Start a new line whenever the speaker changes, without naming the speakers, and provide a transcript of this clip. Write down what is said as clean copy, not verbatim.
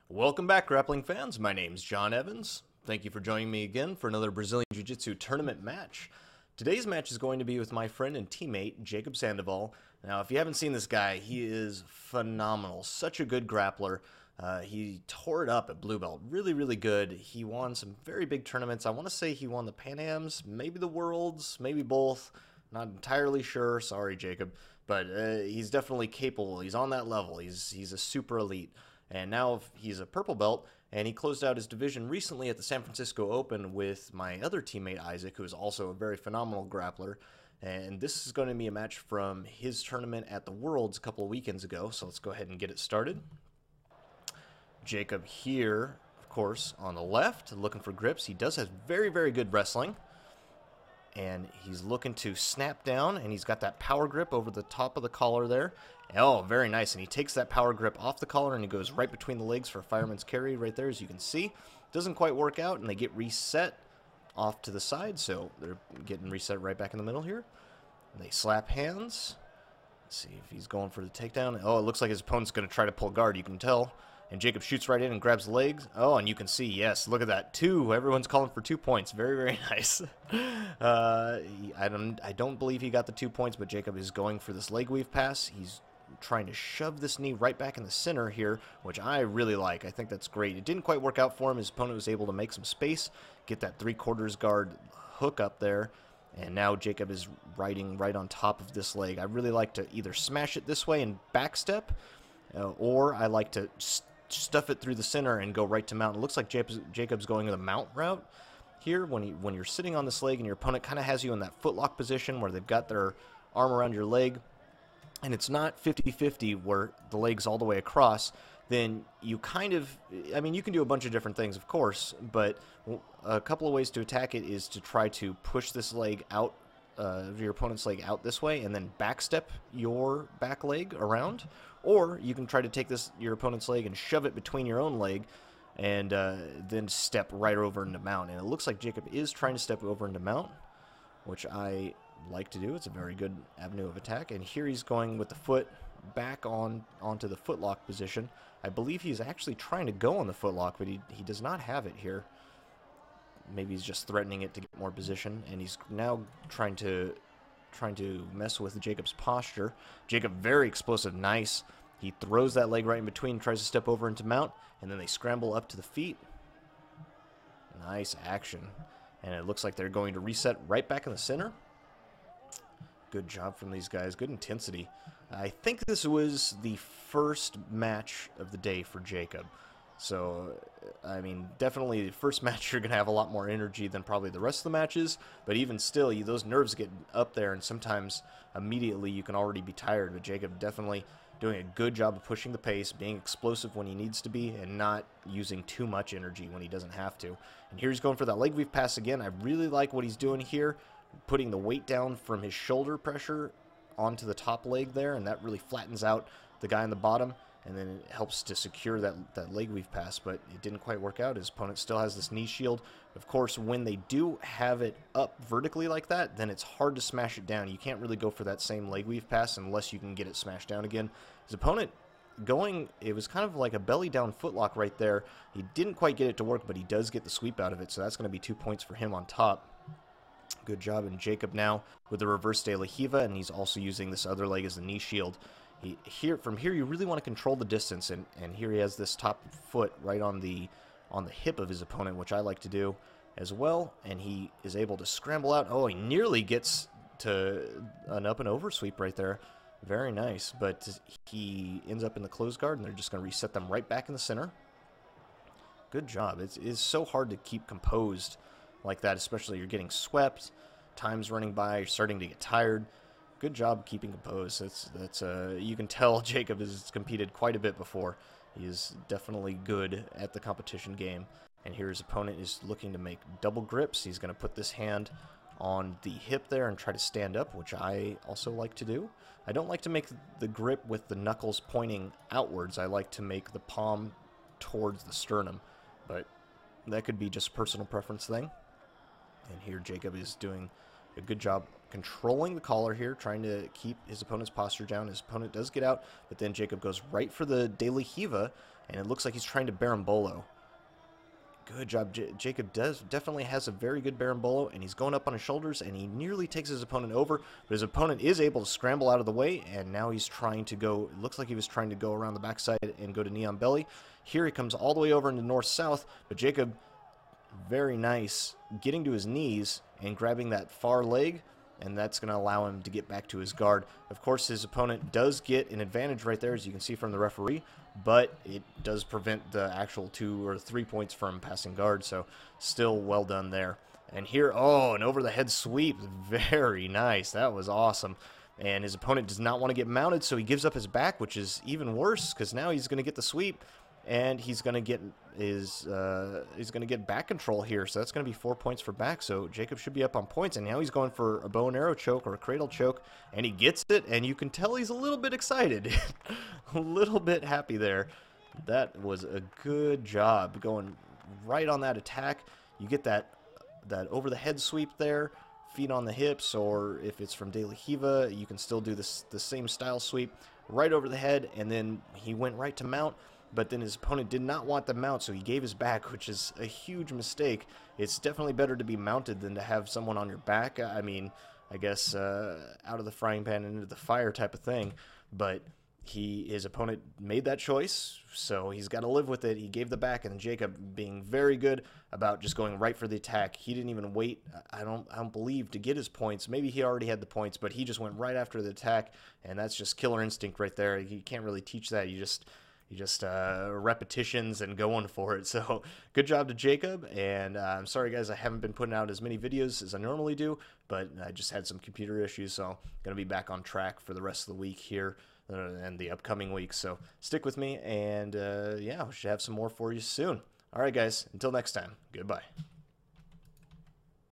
Welcome back, grappling fans. My name's John Evans. Thank you for joining me again for another Brazilian Jiu-Jitsu tournament match. Today's match is going to be with my friend and teammate, Jacob Sandoval. Now, if you haven't seen this guy, he is phenomenal. Such a good grappler. He tore it up at Blue Belt. Really, really good. He won some very big tournaments. I want to say he won the Pan Ams, maybe the Worlds, maybe both. Not entirely sure. Sorry, Jacob. But he's definitely capable. He's on that level. He's a super elite. And now he's a purple belt, and he closed out his division recently at the San Francisco Open with my other teammate, Isaac, who is also a very phenomenal grappler. And this is going to be a match from his tournament at the Worlds a couple of weekends ago, so let's go ahead and get it started. Jacob here, of course, on the left, looking for grips. He does have very, very good wrestling. And he's looking to snap down, and he's got that power grip over the top of the collar there. Oh, very nice. And he takes that power grip off the collar, and he goes right between the legs for a fireman's carry right there, as you can see. Doesn't quite work out, and they get reset off to the side, so they're getting reset right back in the middle here. And they slap hands. Let's see if he's going for the takedown. Oh, it looks like his opponent's going to try to pull guard, you can tell. And Jacob shoots right in and grabs the legs. Oh, and you can see, yes, look at that. 2. Everyone's calling for 2 points. Very, very nice. I don't believe he got the 2 points, but Jacob is going for this leg weave pass. He's trying to shove this knee right back in the center here, which I really like. I think that's great. It didn't quite work out for him. His opponent was able to make some space, get that 3/4 guard hook up there, and now Jacob is riding right on top of this leg. I really like to either smash it this way and backstep, or I like to stuff it through the center and go right to mount. It looks like Jacob's going the mount route here. When you're sitting on this leg and your opponent kind of has you in that footlock position where they've got their arm around your leg, and it's not 50-50 where the leg's all the way across, then you kind of, I mean, you can do a bunch of different things, of course, but a couple of ways to attack it is to try to push this leg out, your opponent's leg out this way, and then backstep your back leg around. Or you can try to take your opponent's leg and shove it between your own leg and then step right over into mount. And it looks like Jacob is trying to step over into mount, which I like to do. It's a very good avenue of attack. And here he's going with the foot back onto the footlock position. I believe he's actually trying to go on the footlock, but he does not have it here. Maybe he's just threatening it to get more position, and he's now trying to mess with Jacob's posture. Jacob, very explosive, nice. He throws that leg right in between, tries to step over into mount, and then they scramble up to the feet. Nice action. And it looks like they're going to reset right back in the center. Good job from these guys. Good intensity. I think this was the first match of the day for Jacob. So, I mean, definitely the first match you're going to have a lot more energy than probably the rest of the matches, but even still, those nerves get up there, and sometimes immediately you can already be tired. But Jacob definitely doing a good job of pushing the pace, being explosive when he needs to be, and not using too much energy when he doesn't have to. And here he's going for that leg weave pass again. I really like what he's doing here, putting the weight down from his shoulder pressure onto the top leg there, and that really flattens out the guy on the bottom. And then it helps to secure that leg weave pass, but it didn't quite work out. His opponent still has this knee shield. Of course, when they do have it up vertically like that, then it's hard to smash it down. You can't really go for that same leg weave pass unless you can get it smashed down again. His opponent it was kind of like a belly down footlock right there. He didn't quite get it to work, but he does get the sweep out of it, so that's going to be 2 points for him on top. Good job. And Jacob now with the reverse de la Riva, and he's also using this other leg as the knee shield. From here, you really want to control the distance, and here he has this top foot right on the hip of his opponent, which I like to do as well, and he is able to scramble out. Oh, he nearly gets to an up and over sweep right there. Very nice, but he ends up in the closed guard, and they're just going to reset them right back in the center. Good job. It's so hard to keep composed like that, especially you're getting swept, time's running by, you're starting to get tired. Good job keeping composed. You can tell Jacob has competed quite a bit before. He is definitely good at the competition game. And here his opponent is looking to make double grips. He's going to put this hand on the hip there and try to stand up, which I also like to do. I don't like to make the grip with the knuckles pointing outwards. I like to make the palm towards the sternum, but that could be just a personal preference thing. And here Jacob is doing a good job controlling the collar here, trying to keep his opponent's posture down. His opponent does get out, but then Jacob goes right for the de la Riva, and it looks like he's trying to Berimbolo. Good job. Jacob definitely has a very good Berimbolo, and he's going up on his shoulders, and he nearly takes his opponent over, but his opponent is able to scramble out of the way, and now he's trying to go, it looks like he was trying to go around the backside and go to knee on belly. Here he comes all the way over into north-south, but Jacob, very nice, getting to his knees and grabbing that far leg, and that's going to allow him to get back to his guard. Of course, his opponent does get an advantage right there, as you can see from the referee, but it does prevent the actual 2 or 3 points from passing guard, so still well done there. And here, oh, an over-the-head sweep. Very nice. That was awesome. And his opponent does not want to get mounted, so he gives up his back, which is even worse, because now he's going to get the sweep, and he's going to get back control here, so that's going to be 4 points for back. So Jacob should be up on points, and now he's going for a bow and arrow choke or a cradle choke, and he gets it, and you can tell he's a little bit excited, a little bit happy there. That was a good job going right on that attack. You get that over the head sweep there, feet on the hips, or if it's from De La Hiva, you can still do the same style sweep right over the head, and then he went right to mount. But then his opponent did not want the mount, so he gave his back, which is a huge mistake. It's definitely better to be mounted than to have someone on your back. I mean, I guess out of the frying pan and into the fire type of thing. But his opponent made that choice, so he's got to live with it. He gave the back, and Jacob being very good about just going right for the attack. He didn't even wait, I don't believe, to get his points. Maybe he already had the points, but he just went right after the attack, and that's just killer instinct right there. You can't really teach that. You just repetitions and going for it. So good job to Jacob, and I'm sorry guys I haven't been putting out as many videos as I normally do, but I just had some computer issues, so I'm going to be back on track for the rest of the week here and the upcoming weeks. So stick with me, and yeah, we should have some more for you soon. Alright guys, until next time, goodbye.